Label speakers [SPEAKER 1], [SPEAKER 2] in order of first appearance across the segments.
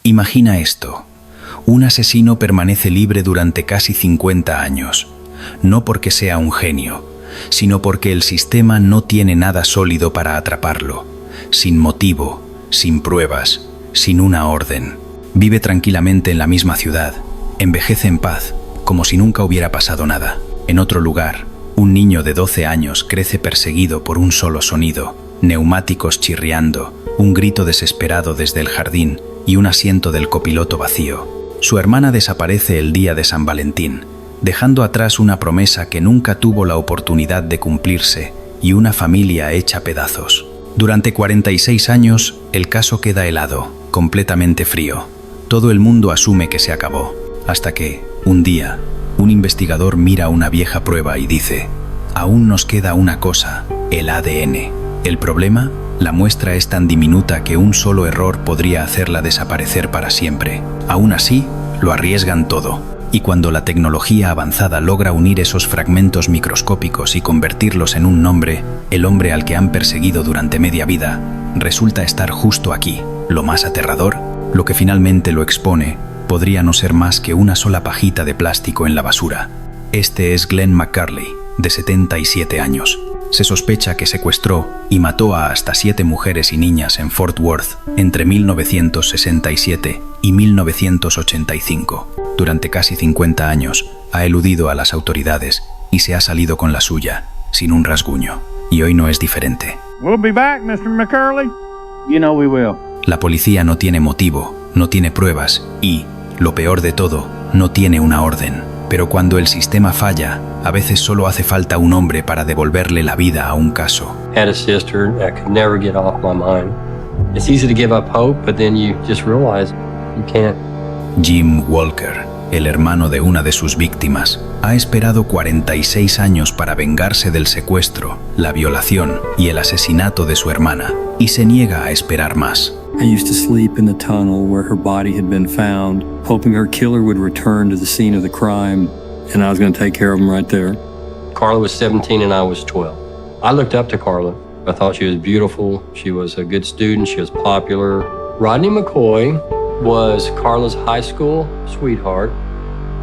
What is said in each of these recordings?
[SPEAKER 1] Imagina esto. Un asesino permanece libre durante casi 50 años, no porque sea un genio, sino porque el sistema no tiene nada sólido para atraparlo, sin motivo, sin pruebas, sin una orden. Vive tranquilamente en la misma ciudad, envejece en paz, como si nunca hubiera pasado nada. En otro lugar, un niño de 12 años crece perseguido por un solo sonido, neumáticos chirriando, un grito desesperado desde el jardín y un asiento del copiloto vacío. Su hermana desaparece el día de San Valentín, dejando atrás una promesa que nunca tuvo la oportunidad de cumplirse y una familia hecha pedazos. Durante 46 años, el caso queda helado, completamente frío. Todo el mundo asume que se acabó, hasta que, un día, un investigador mira una vieja prueba y dice: aún nos queda una cosa, el ADN. El problema, la muestra es tan diminuta que un solo error podría hacerla desaparecer para siempre. Aún así, lo arriesgan todo. Y cuando la tecnología avanzada logra unir esos fragmentos microscópicos y convertirlos en un nombre, el hombre al que han perseguido durante media vida, resulta estar justo aquí. Lo más aterrador, lo que finalmente lo expone, podría no ser más que una sola pajita de plástico en la basura. Este es Glenn McCurley, de 77 años. Se sospecha que secuestró y mató a hasta 7 mujeres y niñas en Fort Worth entre 1967 y 1985. Durante casi 50 años ha eludido a las autoridades y se ha salido con la suya, sin un rasguño. Y hoy no es diferente.
[SPEAKER 2] We'll be back, Mr. McCurley. You know we will.
[SPEAKER 1] La policía no tiene motivo, no tiene pruebas y, lo peor de todo, no tiene una orden. Pero cuando el sistema falla, a veces solo hace falta un hombre para devolverle la vida a un caso.
[SPEAKER 3] Had a sister that could never get off my mind. It's easy to give up hope, but then you just realize you can't.
[SPEAKER 1] Jim Walker, el hermano de una de sus víctimas, ha esperado 46 años para vengarse del secuestro, la violación y el asesinato de su hermana, y se niega a esperar más.
[SPEAKER 4] I used to sleep in the tunnel where her body had been found, hoping her killer would return to the scene of the crime, and I was going to take care of him right there.
[SPEAKER 3] Carla was 17 and I was 12. I looked up to Carla. I thought she was beautiful. She was a good student. She was popular. Rodney McCoy was Carla's high school sweetheart.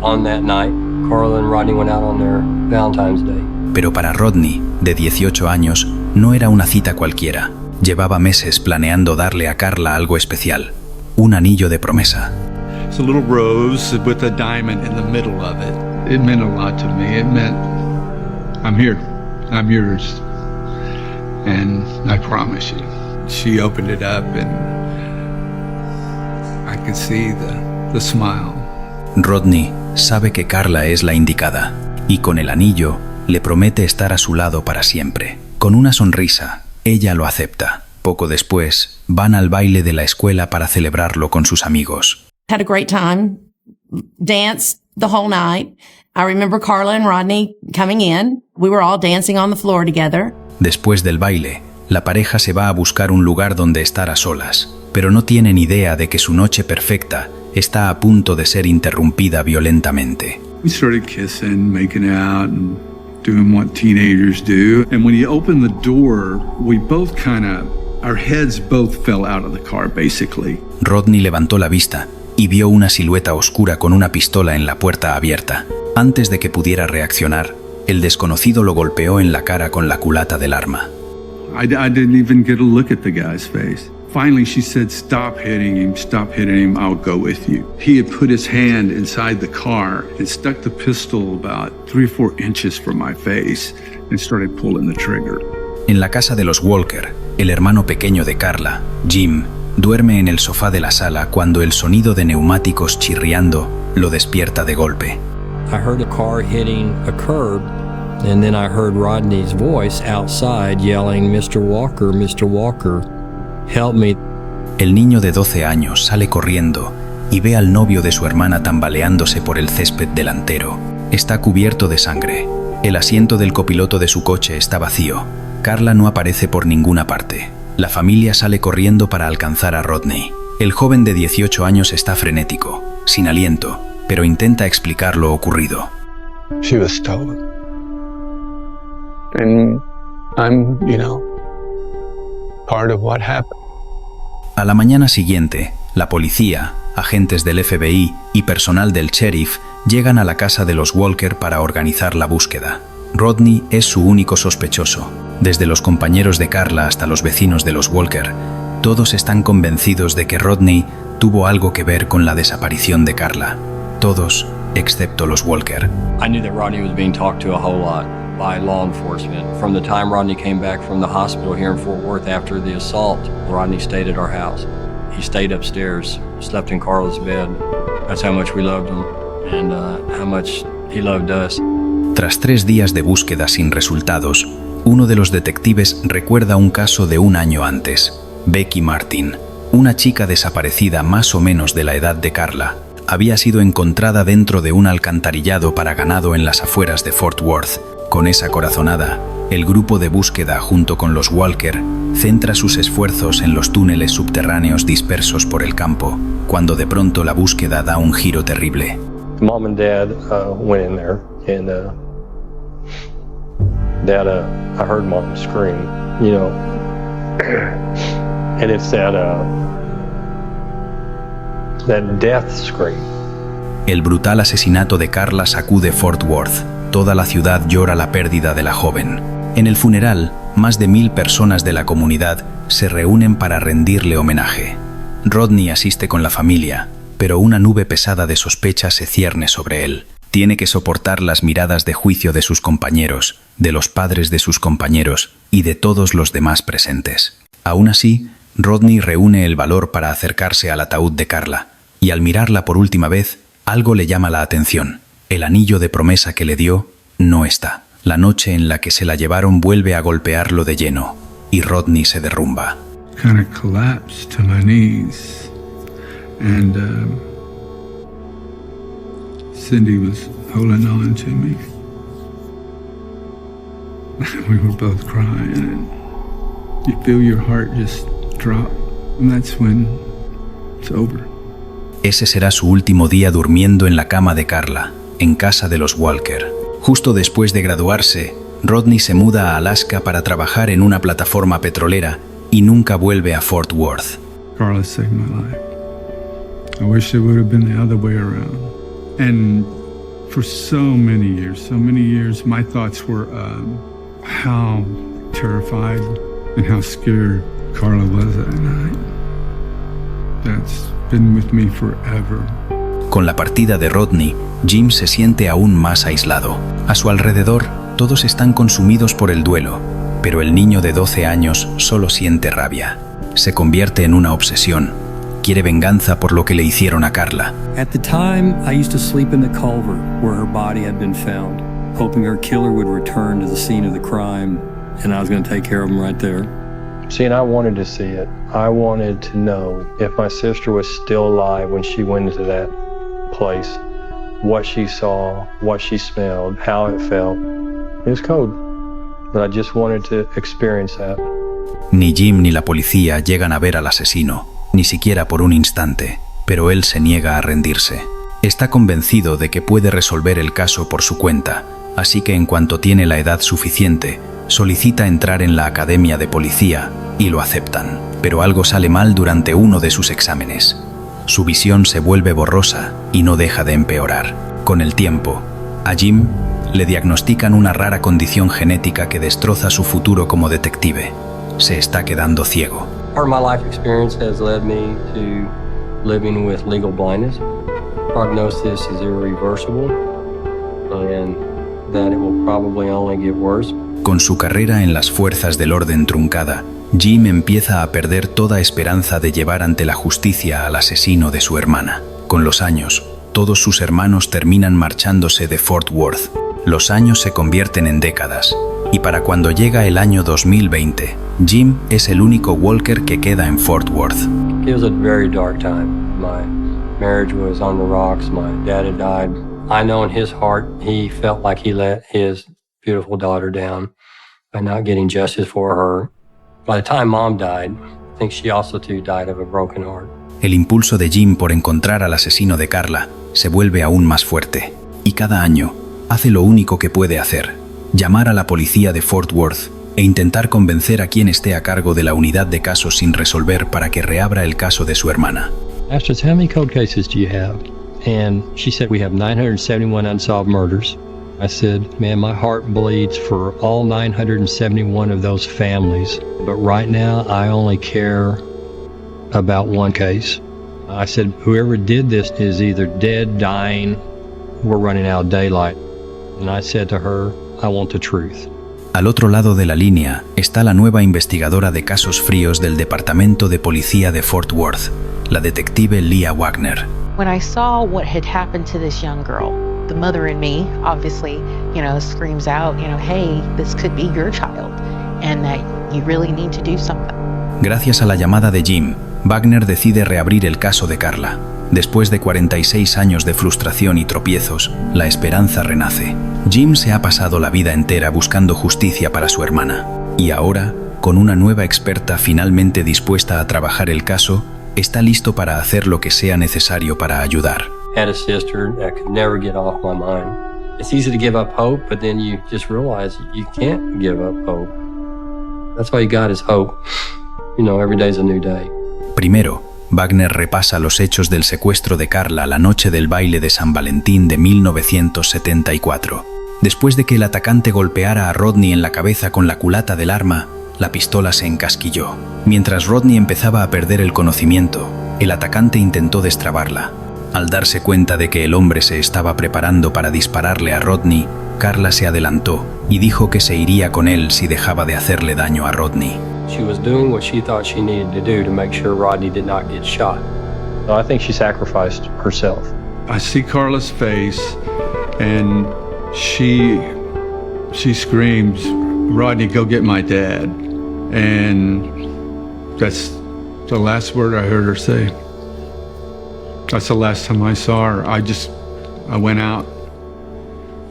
[SPEAKER 3] On that night, Carla and Rodney went out on their Valentine's Day.
[SPEAKER 1] Pero para Rodney, de 18 años, no era una cita cualquiera. Llevaba meses planeando darle a Carla algo especial, un anillo de promesa.
[SPEAKER 5] It's a little rose with a diamond in the middle of it. It meant a lot to me. It meant, I'm here, I'm yours, and I promise you. She opened it up and I could see the smile.
[SPEAKER 1] Rodney sabe que Carla es la indicada, y con el anillo le promete estar a su lado para siempre. Con una sonrisa, ella lo acepta. Poco después, van al baile de la escuela para celebrarlo con sus amigos.
[SPEAKER 6] Had a great time, danced the whole night. I remember Carla and Rodney coming in. We were all dancing on the floor together.
[SPEAKER 1] Después del baile, la pareja se va a buscar un lugar donde estar a solas, pero no tienen idea de que su noche perfecta está a punto de ser interrumpida violentamente.
[SPEAKER 5] We started kissing, making out, and doing what teenagers do. And when you open the door, we both our heads both fell out of the car, basically.
[SPEAKER 1] Rodney levantó la vista y vio una silueta oscura con una pistola en la puerta abierta. Antes de que pudiera reaccionar, el desconocido lo golpeó en la cara con la culata del arma.
[SPEAKER 5] I didn't even get a look at the guy's face. Finally, she said, stop hitting him, I'll go with you. He had put his hand inside the car and stuck the pistol about 3 or 4 inches from my face and started pulling the trigger.
[SPEAKER 1] En la casa de los Walker, el hermano pequeño de Carla, Jim, duerme en el sofá de la sala cuando el sonido de neumáticos chirriando lo despierta de golpe.
[SPEAKER 3] I heard a car hitting a curb, and then I heard Rodney's voice outside yelling, Mr. Walker, help me.
[SPEAKER 1] El niño de 12 años sale corriendo y ve al novio de su hermana tambaleándose por el césped delantero. Está cubierto de sangre. El asiento del copiloto de su coche está vacío. Carla no aparece por ninguna parte. La familia sale corriendo para alcanzar a Rodney. El joven de 18 años está frenético, sin aliento, pero intenta explicar lo ocurrido.
[SPEAKER 7] She was stolen. And I'm, part of what happened.
[SPEAKER 1] A la mañana siguiente, la policía, agentes del FBI y personal del sheriff llegan a la casa de los Walker para organizar la búsqueda. Rodney es su único sospechoso. Desde los compañeros de Carla hasta los vecinos de los Walker, todos están convencidos de que Rodney tuvo algo que ver con la desaparición de Carla. Todos, excepto los Walker.
[SPEAKER 3] I knew that Rodney was being talked to a whole lot by law enforcement. From the time Rodney came back from the hospital here in Fort Worth after the assault, Rodney stayed at our house. He stayed upstairs, slept in Carla's bed. That's how much we loved him and how much he loved us.
[SPEAKER 1] Tras 3 días de búsqueda sin resultados, uno de los detectives recuerda un caso de un año antes. Becky Martin, una chica desaparecida más o menos de la edad de Carla, había sido encontrada dentro de un alcantarillado para ganado en las afueras de Fort Worth. Con esa corazonada, el grupo de búsqueda junto con los Walker centra sus esfuerzos en los túneles subterráneos dispersos por el campo, cuando de pronto la búsqueda da un giro terrible.
[SPEAKER 3] Mom and Dad went in there, and Dad, I heard Mom scream, you know, and it's that death scream.
[SPEAKER 1] El brutal asesinato de Carla sacude Fort Worth. Toda la ciudad llora la pérdida de la joven. En el funeral, más de 1000 personas de la comunidad se reúnen para rendirle homenaje. Rodney asiste con la familia, pero una nube pesada de sospecha se cierne sobre él. Tiene que soportar las miradas de juicio de sus compañeros, de los padres de sus compañeros y de todos los demás presentes. Aún así, Rodney reúne el valor para acercarse al ataúd de Carla, y al mirarla por última vez, algo le llama la atención. El anillo de promesa que le dio no está. La noche en la que se la llevaron vuelve a golpearlo de lleno, y Rodney se derrumba.
[SPEAKER 5] Kind of collapsed to my knees, and Cindy was holding on to me. We were both crying, and you feel your heart just drop, and that's when it's over.
[SPEAKER 1] Ese será su último día durmiendo en la cama de Carla, en casa de los Walker. Justo después de graduarse, Rodney se muda a Alaska para trabajar en una plataforma petrolera y nunca vuelve a Fort Worth.
[SPEAKER 5] Carla saved my life. I wish it would have been the other way around. And for so many years, my thoughts were how terrified and how scared Carla was that night. That's been with me forever.
[SPEAKER 1] Con la partida de Rodney, Jim se siente aún más aislado. A su alrededor, todos están consumidos por el duelo, pero el niño de 12 años solo siente rabia. Se convierte en una obsesión. Quiere venganza por lo que le hicieron a Carla.
[SPEAKER 4] At the time, I used to sleep in the culvert where her body had been found, hoping her killer would return to the scene of the crime, and I was going to take care of him right there.
[SPEAKER 3] See, and I wanted to see it. I wanted to know if my sister was still alive when she went into that place, what she saw, what she smelled, how it felt. It was cold, but I just wanted to experience that.
[SPEAKER 1] Ni Jim ni la policía llegan a ver al asesino, ni siquiera por un instante, pero él se niega a rendirse. Está convencido de que puede resolver el caso por su cuenta, así que en cuanto tiene la edad suficiente, solicita entrar en la academia de policía y lo aceptan. Pero algo sale mal durante uno de sus exámenes. Su visión se vuelve borrosa y no deja de empeorar. Con el tiempo, a Jim le diagnostican una rara condición genética que destroza su futuro como detective. Se está quedando ciego.
[SPEAKER 3] Part of my life experience has led me to living with legal blindness. Prognosis is irreversible, and that it will probably only get worse.
[SPEAKER 1] Con su carrera en las fuerzas del orden truncada, Jim empieza a perder toda esperanza de llevar ante la justicia al asesino de su hermana. Con los años, todos sus hermanos terminan marchándose de Fort Worth. Los años se convierten en décadas, y para cuando llega el año 2020, Jim es el único Walker que queda en Fort Worth.
[SPEAKER 3] It was a very dark time. My marriage was on the rocks. My dad had died. I know in his heart he felt like he let his beautiful daughter down by not getting justice for her. By the time Mom died, I think she also too died of a broken heart.
[SPEAKER 1] El impulso de Jim por encontrar al asesino de Carla se vuelve aún más fuerte, y cada año hace lo único que puede hacer: llamar a la policía de Fort Worth e intentar convencer a quien esté a cargo de la unidad de casos sin resolver para que reabra el caso de su hermana.
[SPEAKER 3] I asked her, how many cold cases do you have? And she said, we have 971 unsolved murders. I said, man, my heart bleeds for all 971 of those families. But right now, I only care about one case. I said, whoever did this is either dead, dying, we're running out of daylight. And I said to her, I want the truth.
[SPEAKER 1] Al otro lado de la línea está la nueva investigadora de casos fríos del Departamento de Policía de Fort Worth, la detective Leah Wagner.
[SPEAKER 8] When I saw what had happened to this young girl, the mother in me obviously, screams out, hey, this could be your child, and that you really need to do something.
[SPEAKER 1] Gracias a la llamada de Jim, Wagner decide reabrir el caso de Carla. Después de 46 años de frustración y tropiezos, la esperanza renace. Jim se ha pasado la vida entera buscando justicia para su hermana. Y ahora, con una nueva experta finalmente dispuesta a trabajar el caso, está listo para hacer lo que sea necesario para ayudar.
[SPEAKER 3] I had a sister that could never get off my mind. It's easy to give up hope, but then you just realize you can't give up hope. That's all you got is hope. Every day's a new day.
[SPEAKER 1] Primero, Wagner repasa los hechos del secuestro de Carla la noche del baile de San Valentín de 1974. Después de que el atacante golpeara a Rodney en la cabeza con la culata del arma, la pistola se encasquilló. Mientras Rodney empezaba a perder el conocimiento, el atacante intentó destrabarla. Al darse cuenta de que el hombre se estaba preparando para dispararle a Rodney, Carla se adelantó y dijo que se iría con él si dejaba de hacerle daño a Rodney.
[SPEAKER 3] She was doing what she thought she needed to do to make sure Rodney did not get shot. So I think she sacrificed herself.
[SPEAKER 5] I see Carla's face, and she screams, "Rodney, go get my dad." And that's the last word I heard her say. That's the last time I saw her. I went out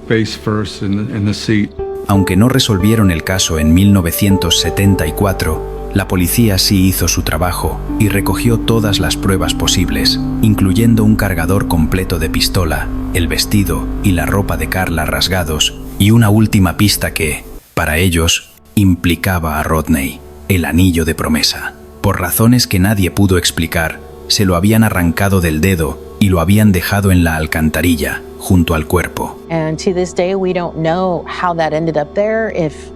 [SPEAKER 5] face first in the seat.
[SPEAKER 1] Aunque no resolvieron el caso en 1974, la policía sí hizo su trabajo y recogió todas las pruebas posibles, incluyendo un cargador completo de pistola, el vestido y la ropa de Carla rasgados, y una última pista que, para ellos, implicaba a Rodney, el anillo de promesa. Por razones que nadie pudo explicar, se lo habían arrancado del dedo y lo habían dejado en la alcantarilla, junto al cuerpo.
[SPEAKER 8] And to this day, we don't know how that ended up there, if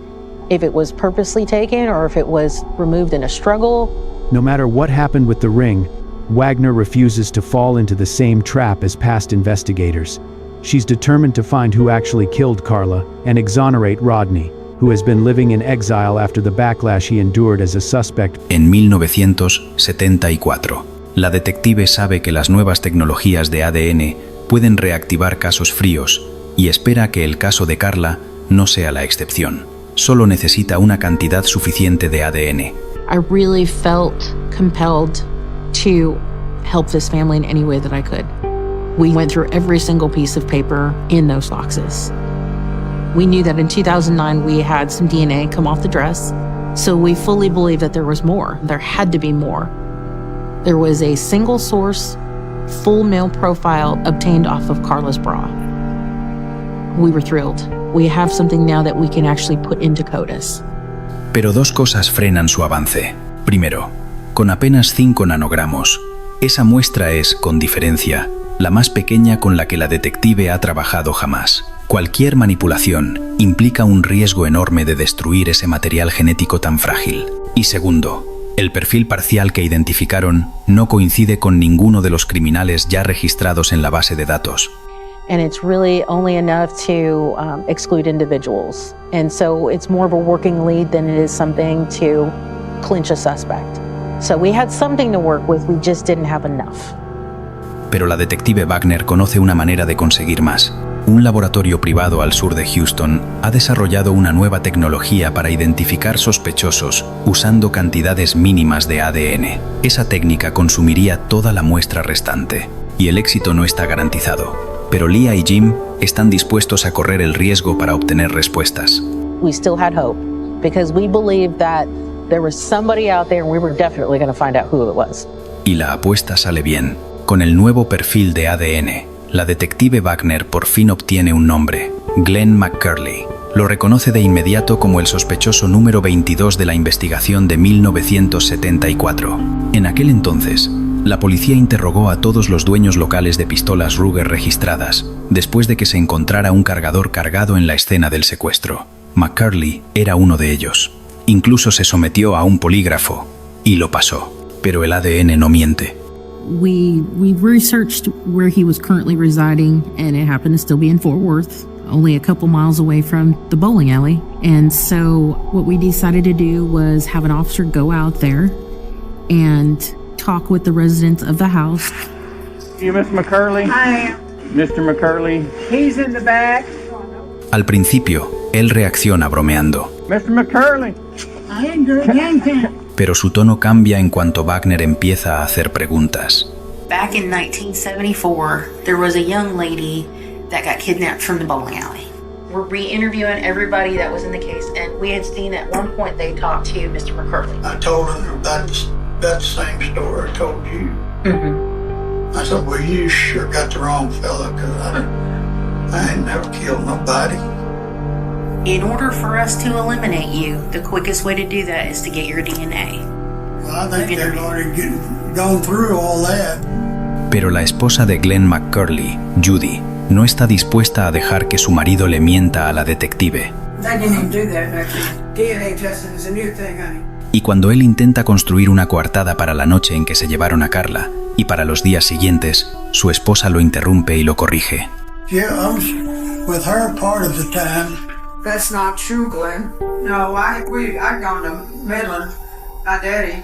[SPEAKER 8] it was purposely taken or if it was removed in a struggle.
[SPEAKER 9] No matter what happened with the ring, Wagner refuses to fall into the same trap as past investigators. She's determined to find who actually killed Carla and exonerate Rodney, who has been living in exile after the backlash he endured as a suspect.
[SPEAKER 1] En 1974, la detective sabe que las nuevas tecnologías de ADN pueden reactivar casos fríos y espera que el caso de Carla no sea la excepción. Solo necesita una cantidad suficiente de ADN.
[SPEAKER 8] I really felt compelled to help this family in any way that I could. We went through every single piece of paper in those boxes. We knew that in 2009 we had some DNA come off the dress, so we fully believed that there was more. There had to be more. There was a single source, full male profile obtained off of Carla's bra. We were thrilled. We have something now that we can actually put into CODIS.
[SPEAKER 1] Pero dos cosas frenan su avance. Primero, con apenas 5 nanogramos, esa muestra es, con diferencia, la más pequeña con la que la detective ha trabajado jamás. Cualquier manipulación implica un riesgo enorme de destruir ese material genético tan frágil. Y segundo, el perfil parcial que identificaron no coincide con ninguno de los criminales ya registrados en la base de datos.
[SPEAKER 8] And it's really only enough to exclude individuals. And so it's more of a working lead than it is something to clinch a suspect. So we had something to work with, we just didn't have enough.
[SPEAKER 1] Pero la detective Wagner conoce una manera de conseguir más. Un laboratorio privado al sur de Houston ha desarrollado una nueva tecnología para identificar sospechosos usando cantidades mínimas de ADN. Esa técnica consumiría toda la muestra restante, y el éxito no está garantizado. Pero Leah y Jim están dispuestos a correr el riesgo para obtener respuestas.
[SPEAKER 8] We still had hope because we believed that there was somebody out there and we were definitely going to find out who it was.
[SPEAKER 1] Y la apuesta sale bien. Con el nuevo perfil de ADN, la detective Wagner por fin obtiene un nombre, Glenn McCurley. Lo reconoce de inmediato como el sospechoso número 22 de la investigación de 1974. En aquel entonces, La policía interrogó a todos los dueños locales de pistolas Ruger registradas, después de que se encontrara un cargador cargado en la escena del secuestro. McCurley era uno de ellos. Incluso se sometió a un polígrafo y lo pasó. Pero el ADN no miente.
[SPEAKER 10] We researched where he was currently residing, and it happened to still be in Fort Worth, only a couple miles away from the bowling alley. And so what we decided to do was have an officer go out there and talk with the residents of the house.
[SPEAKER 2] You, Miss McCurley?
[SPEAKER 11] I am.
[SPEAKER 2] Mr. McCurley?
[SPEAKER 11] He's in the back.
[SPEAKER 1] Al principio, él reacciona bromeando.
[SPEAKER 2] Mr. McCurley?
[SPEAKER 11] I ain't good gang.
[SPEAKER 1] Pero su tono cambia en cuanto Wagner empieza a hacer preguntas.
[SPEAKER 12] Back in 1974, there was a young lady that got kidnapped from the bowling alley. We're re-interviewing everybody that was in the case, and we had seen at one point they talked to Mr. McCurley.
[SPEAKER 13] I told him about the same story I told you.
[SPEAKER 12] Mm-hmm.
[SPEAKER 13] I said, well, you sure got the wrong fella, because I ain't never killed nobody.
[SPEAKER 12] In order for us to eliminate you, the quickest way to do that is to get your DNA.
[SPEAKER 13] Well, I think they've already gone through all that.
[SPEAKER 1] Pero la esposa de Glenn McCurley, Judy, no está dispuesta a dejar que su marido le mienta a la detective.
[SPEAKER 11] They didn't even do that back then. DNA testing is a new thing, honey.
[SPEAKER 1] Y cuando él intenta construir una coartada para la noche en que se llevaron a Carla y para los días siguientes, su esposa lo interrumpe y lo corrige.
[SPEAKER 13] Yeah, I was with her part of the time.
[SPEAKER 11] That's not true, Glenn. No, I'd gone to Midland. My daddy,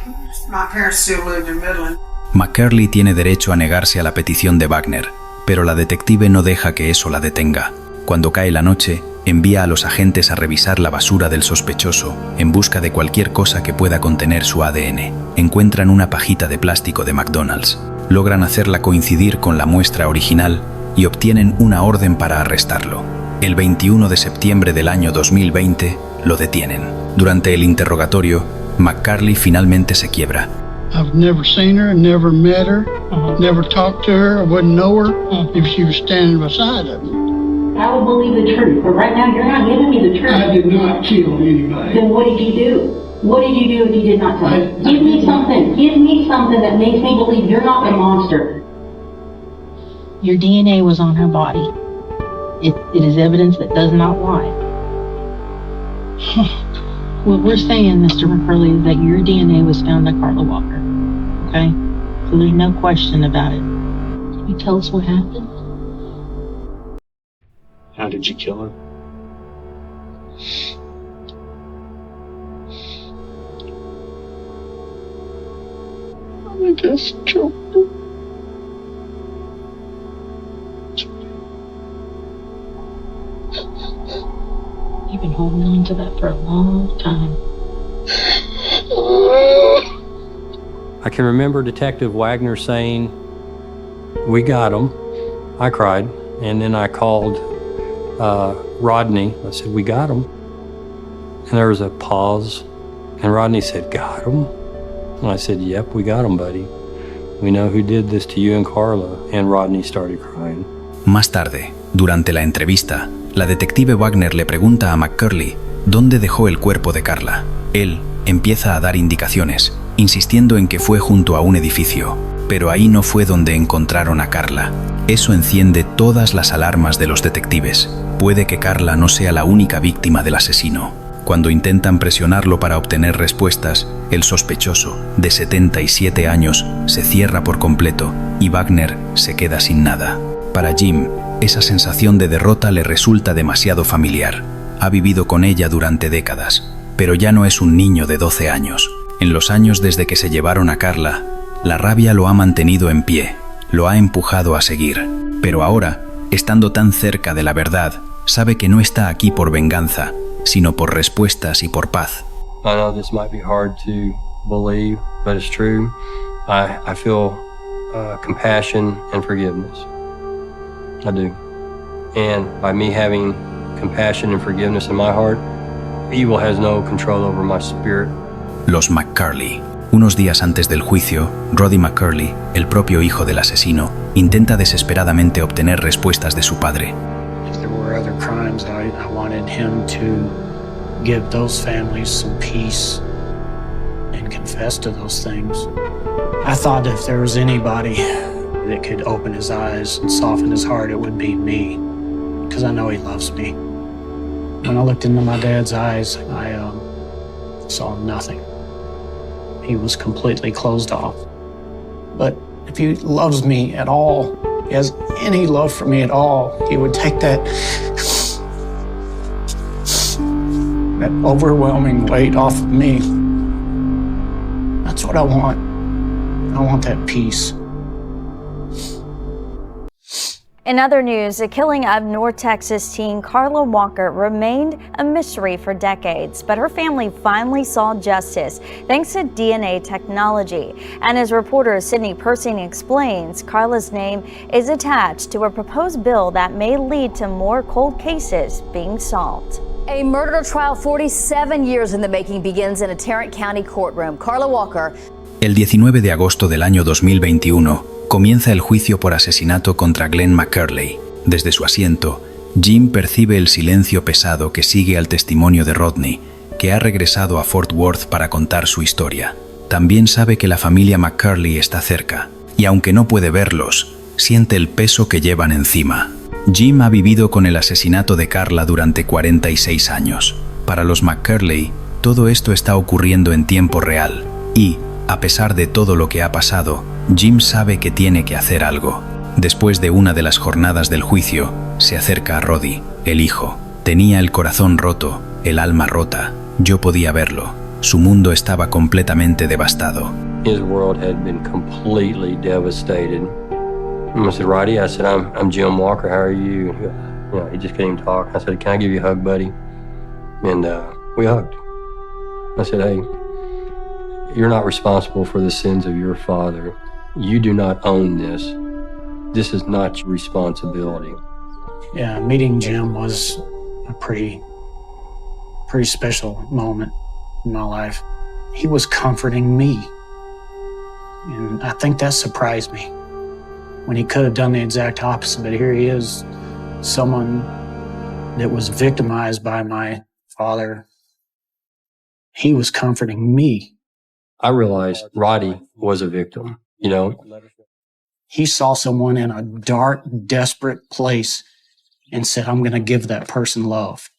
[SPEAKER 11] my parents still lived in Midland.
[SPEAKER 1] McCurley tiene derecho a negarse a la petición de Wagner, pero la detective no deja que eso la detenga. Cuando cae la noche, envía a los agentes a revisar la basura del sospechoso en busca de cualquier cosa que pueda contener su ADN. Encuentran una pajita de plástico de McDonald's, logran hacerla coincidir con la muestra original y obtienen una orden para arrestarlo. El 21 de septiembre del año 2020 lo detienen. Durante el interrogatorio, McCurley finalmente se quiebra.
[SPEAKER 13] I've never seen her, never met her, never talked to her, I wouldn't know her if she was standing beside of me.
[SPEAKER 14] I would believe the truth, but right now you're not giving me the truth.
[SPEAKER 13] I did not kill anybody.
[SPEAKER 14] Then what did you do? What did you do if you did not tell me? Give me something. Give me something that makes me believe you're not a monster.
[SPEAKER 10] Your DNA was on her body. It is evidence that does not lie. What we're saying, Mr. McCurley, is that your DNA was found on Carla Walker. Okay? So there's no question about it. Can you tell us what happened?
[SPEAKER 7] How did you kill her?
[SPEAKER 13] I just choked her.
[SPEAKER 10] You've been holding on to that for a long time.
[SPEAKER 3] I can remember Detective Wagner saying, "We got him." I cried, and then I called Rodney. I said, "We got him." And there was a pause, and Rodney said, "Got him?" And I said, "Yep, we got him, buddy. We know who did this to you and Carla." And Rodney started crying.
[SPEAKER 1] Más tarde, durante la entrevista, la detective Wagner le pregunta a McCurley dónde dejó el cuerpo de Carla. Él empieza a dar indicaciones, insistiendo en que fue junto a un edificio, pero ahí no fue donde encontraron a Carla. Eso enciende todas las alarmas de los detectives. Puede que Carla no sea la única víctima del asesino. Cuando intentan presionarlo para obtener respuestas, el sospechoso, de 77 años, se cierra por completo y Wagner se queda sin nada. Para Jim, esa sensación de derrota le resulta demasiado familiar. Ha vivido con ella durante décadas, pero ya no es un niño de 12 años. En los años desde que se llevaron a Carla, la rabia lo ha mantenido en pie, lo ha empujado a seguir. Pero ahora, estando tan cerca de la verdad, sabe que no está aquí por venganza, sino por respuestas y por paz.
[SPEAKER 3] I know this might be hard to believe, but it's true. I feel compassion and forgiveness. I do. And by me having compassion and forgiveness in my heart, evil has no control over my spirit.
[SPEAKER 1] Los McCurley. Unos días antes del juicio, Roddy McCurley, el propio hijo del asesino, intenta desesperadamente obtener respuestas de su padre.
[SPEAKER 15] If there were other crimes, I wanted him to give those families some peace and confess to those things. I thought if there was anybody that could open his eyes and soften his heart, it would be me, because I know he loves me. When I looked into my dad's eyes, I saw nothing. He was completely closed off. But if he loves me at all, he has any love for me at all, he would take that overwhelming weight off of me. That's what I want. I want that peace.
[SPEAKER 16] In other news, the killing of North Texas teen Carla Walker remained a mystery for decades, but her family finally saw justice thanks to DNA technology. And as reporter Sydney Persing explains, Carla's name is attached to a proposed bill that may lead to more cold cases being solved.
[SPEAKER 17] A murder trial 47 years in the making begins in a Tarrant County courtroom. Carla Walker.
[SPEAKER 1] El 19 de agosto del año 2021 comienza el juicio por asesinato contra Glenn McCurley. Desde su asiento, Jim percibe el silencio pesado que sigue al testimonio de Rodney, que ha regresado a Fort Worth para contar su historia. También sabe que la familia McCurley está cerca, y aunque no puede verlos, siente el peso que llevan encima. Jim ha vivido con el asesinato de Carla durante 46 años. Para los McCurley, todo esto está ocurriendo en tiempo real, y, a pesar de todo lo que ha pasado, Jim sabe que tiene que hacer algo. Después de una de las jornadas del juicio, se acerca a Roddy, el hijo. Tenía el corazón roto, el alma rota. Yo podía verlo. Su mundo estaba completamente devastado.
[SPEAKER 3] His world had been completely devastated. I said, Roddy, I said, I'm Jim Walker, how are you? You know, he just couldn't even talk. I said, can I give you a hug, buddy? And we hugged. I said, hey, you're not responsible for the sins of your father. You do not own this. This is not your responsibility.
[SPEAKER 15] Yeah, meeting Jim was a pretty special moment in my life. He was comforting me. And I think that surprised me. When he could have done the exact opposite, but here he is, someone that was victimized by my father. He was comforting me.
[SPEAKER 3] I realized Roddy was a victim, you know.
[SPEAKER 15] He saw someone in a dark, desperate place and said, I'm going to give that person love.